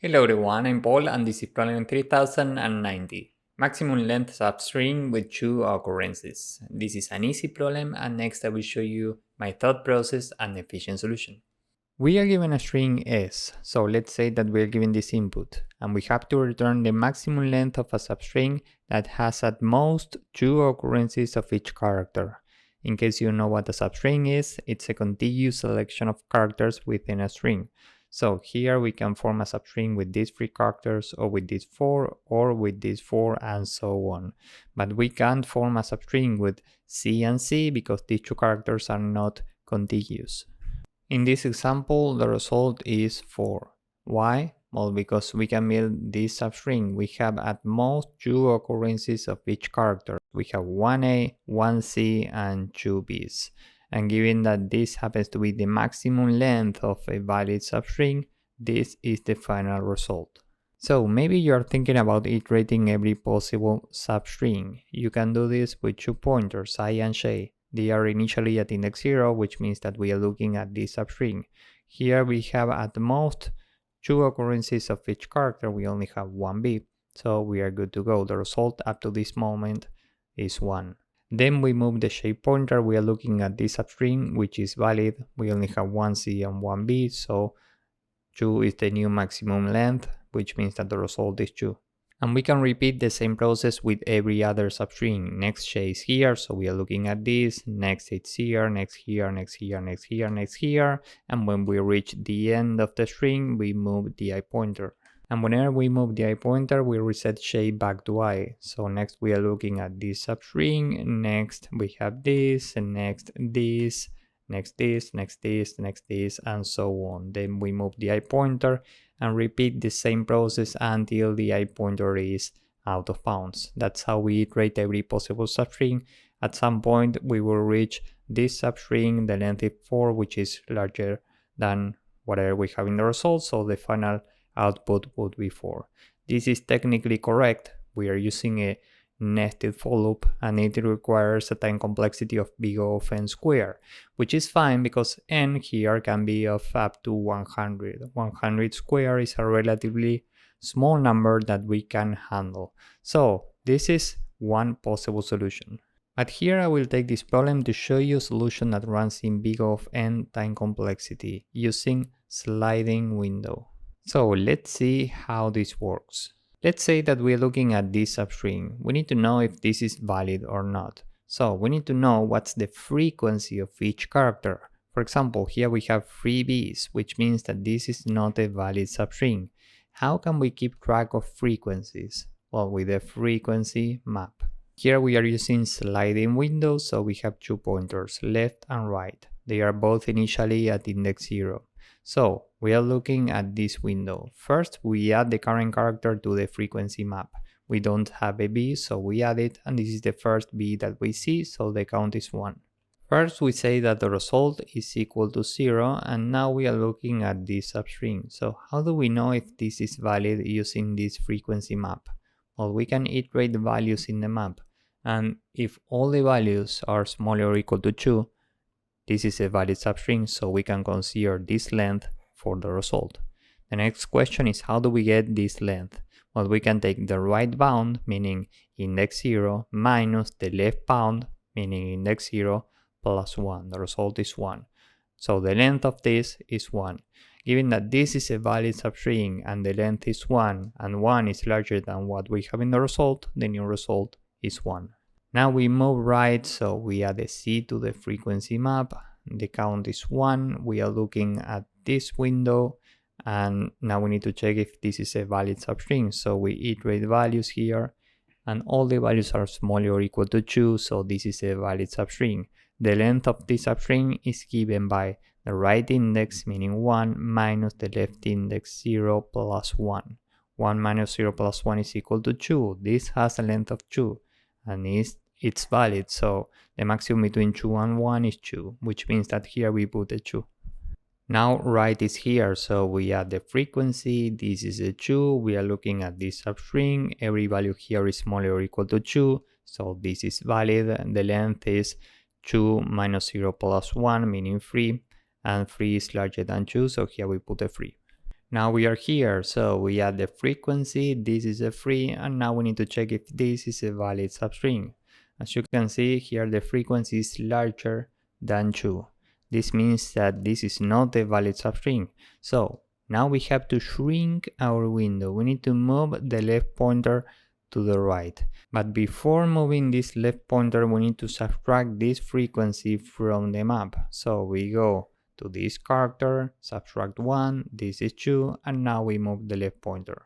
Hello everyone, I'm Paul and this is problem 3090. Maximum length substring with 2 occurrences. This is an easy problem and next I will show you my thought process and efficient solution. We are given a string s, so let's say that we are given this input and we have to return the maximum length of a substring that has at most 2 occurrences of each character. In case you know what a substring is, it's a contiguous selection of characters within a string. So here we can form a substring with these 3 characters or with these 4 or with these 4 and so on. But we can't form a substring with C and C because these 2 characters are not contiguous. In this example, the result is 4. Why? Well, because we can build this substring. We have at most 2 occurrences of each character. We have 1A, 1C, and 2 Bs. And given that this happens to be the maximum length of a valid substring, this is the final result. So maybe you're thinking about iterating every possible substring. You can do this with 2 pointers, I and j. They are initially at index 0, which means that we are looking at this substring. Here we have at most 2 occurrences of each character. We only have 1b, so we are good to go. The result up to this moment is 1. Then we move the shape pointer. We are looking at this substring, which is valid. We only have 1c and 1b, so 2 is the new maximum length, which means that the result is 2. And we can repeat the same process with every other substring. Next j is here, so we are looking at this. Next it's here, next here, next here, next here, next here. And when we reach the end of the string, we move the I pointer. And whenever we move the I pointer, we reset j back to I. So next we are looking at this substring. Next we have this, and next this, next this, next this, next this, and so on. Then we move the I pointer and repeat the same process until the I pointer is out of bounds. That's how we iterate every possible substring. At some point we will reach this substring, the length is 4, which is larger than whatever we have in the result, so the final output would be 4. This is technically correct. We are using a nested for loop and it requires a time complexity of big O of n squared, which is fine because n here can be of up to 100. 100 squared is a relatively small number that we can handle. So this is one possible solution. But here I will take this problem to show you a solution that runs in big O of n time complexity using sliding window. So let's see how this works. Let's say that we're looking at this substring. We need to know if this is valid or not. So we need to know what's the frequency of each character. For example, here we have 3 Bs, which means that this is not a valid substring. How can we keep track of frequencies? Well, with a frequency map. Here we are using sliding windows, so we have 2 pointers, left and right. They are both initially at index 0. So we are looking at this window. First, we add the current character to the frequency map. We don't have a B, so we add it, and this is the first B that we see, so the count is 1. First, we say that the result is equal to 0, and now we are looking at this substring. So how do we know if this is valid using this frequency map? Well, we can iterate the values in the map, and if all the values are smaller or equal to 2, this is a valid substring, so we can consider this length for the result. The next question is how do we get this length? Well, we can take the right bound, meaning index 0, minus the left bound, meaning index 0, plus 1. The result is 1. So the length of this is 1. Given that this is a valid substring and the length is 1, and 1 is larger than what we have in the result, the new result is 1. Now we move right, so we add a C to the frequency map. The count is 1. We are looking at this window, and now we need to check if this is a valid substring. So we iterate values here, and all the values are smaller or equal to 2, so this is a valid substring. The length of this substring is given by the right index, meaning 1, minus the left index 0 plus 1. 1 minus 0 plus 1 is equal to 2. This has a length of 2. And it's valid, so the maximum between 2 and 1 is 2, which means that here we put a 2. Now right is here, so we add the frequency, this is a 2, we are looking at this substring, every value here is smaller or equal to 2, so this is valid, and the length is 2 minus 0 plus 1, meaning 3, and 3 is larger than 2, so here we put a 3. Now we are here, so we add the frequency, this is a free, and now we need to check if this is a valid substring. As you can see here, the frequency is larger than 2. This means that this is not a valid substring. So now we have to shrink our window. We need to move the left pointer to the right. But before moving this left pointer, we need to subtract this frequency from the map. So we go to this character, subtract 1, this is 2, and now we move the left pointer.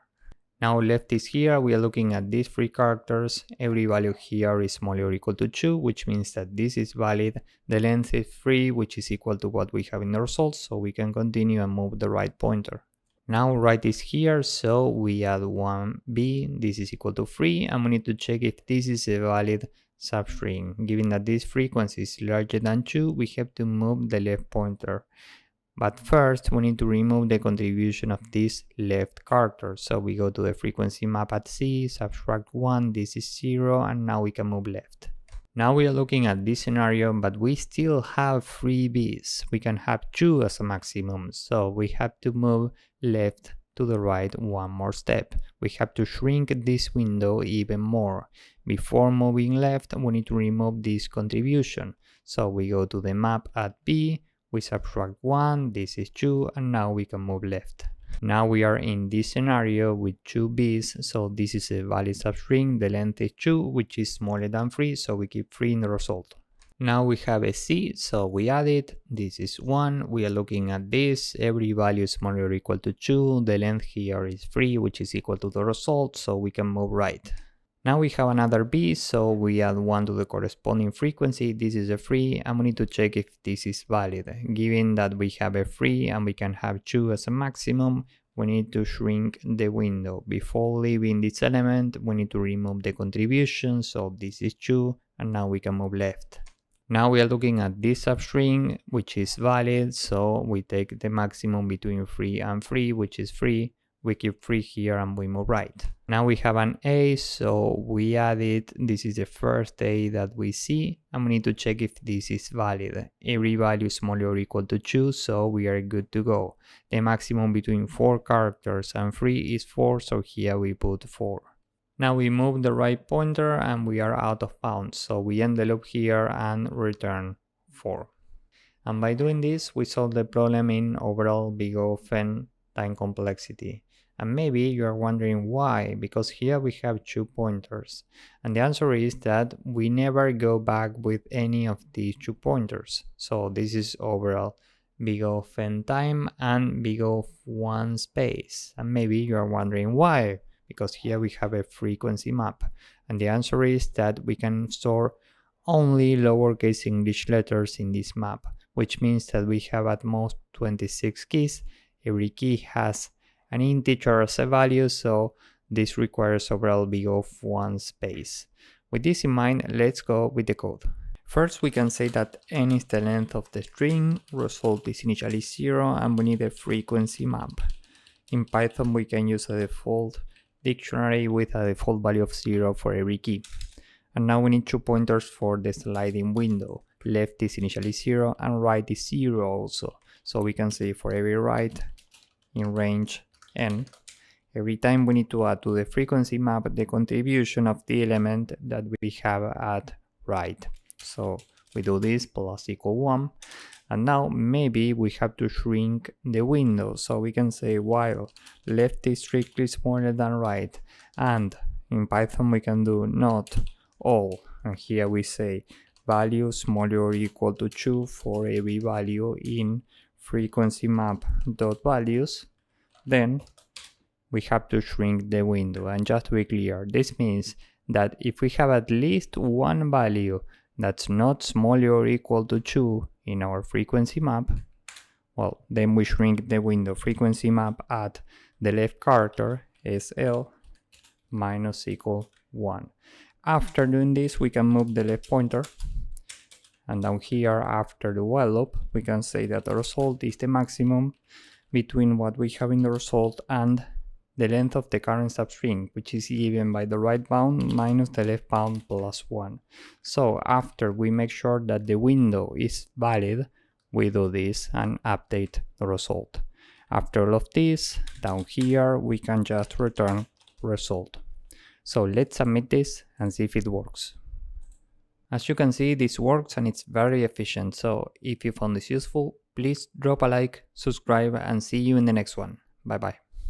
Now left is here, we are looking at these 3 characters, every value here is smaller or equal to 2, which means that this is valid, the length is 3, which is equal to what we have in the results, so we can continue and move the right pointer. Now right is here, so we add 1b, this is equal to 3, and we need to check if this is a valid substring. Given that this frequency is larger than 2, we have to move the left pointer. But first, we need to remove the contribution of this left character. So we go to the frequency map at C, subtract 1, this is 0, and now we can move left. Now we are looking at this scenario, but we still have 3 Bs. We can have 2 as a maximum, so we have to move left to the right one more step. We have to shrink this window even more. Before moving left, we need to remove this contribution. So we go to the map at B, we subtract 1, this is 2, and now we can move left. Now we are in this scenario with 2 Bs, so this is a valid substring, the length is 2, which is smaller than 3, so we keep 3 in the result. Now we have a C, so we add it, this is 1, we are looking at this, every value is smaller or equal to 2, the length here is 3, which is equal to the result, so we can move right. Now we have another B, so we add 1 to the corresponding frequency, this is a 3, and we need to check if this is valid. Given that we have a 3 and we can have 2 as a maximum, we need to shrink the window. Before leaving this element, we need to remove the contribution, so this is 2, and now we can move left. Now we are looking at this substring, which is valid, so we take the maximum between 3 and 3, which is 3. We keep 3 here and we move right. Now we have an A, so we add it. This is the first A that we see, and we need to check if this is valid. Every value is smaller or equal to 2, so we are good to go. The maximum between 4 characters and 3 is 4, so here we put 4. Now we move the right pointer and we are out of bounds, so we end the loop here and return 4. And by doing this, we solve the problem in overall big O of n time complexity. And maybe you are wondering why, because here we have 2 pointers. And the answer is that we never go back with any of these 2 pointers. So this is overall big O of n time and big O of 1 space. And maybe you are wondering why, because here we have a frequency map. And the answer is that we can store only lowercase English letters in this map, which means that we have at most 26 keys. Every key has an integer as a value, so this requires overall big O of 1 space. With this in mind, let's go with the code. First, we can say that n is the length of the string, result is initially 0, and we need a frequency map. In Python, we can use a default dictionary with a default value of 0 for every key. And now we need 2 pointers for the sliding window. Left is initially 0 and right is 0 also. So we can say for every right in range n, every time we need to add to the frequency map the contribution of the element that we have at right. So we do this plus equal 1, and now maybe we have to shrink the window, so we can say while left is strictly smaller than right, and in Python we can do not all, and here we say value smaller or equal to 2 for every value in frequency map dot values. Then we have to shrink the window. And just to be clear, this means that if we have at least one value that's not smaller or equal to 2 in our frequency map, well, then we shrink the window. Frequency map at the left character is L minus equal 1. After doing this, we can move the left pointer, and down here after the while loop, we can say that the result is the maximum between what we have in the result and the length of the current substring, which is given by the right bound minus the left bound plus 1. So after we make sure that the window is valid, we do this and update the result. After all of this, down here we can just return result. So let's submit this and see if it works. As you can see, this works and it's very efficient. So if you found this useful, please drop a like, subscribe, and see you in the next one. Bye bye.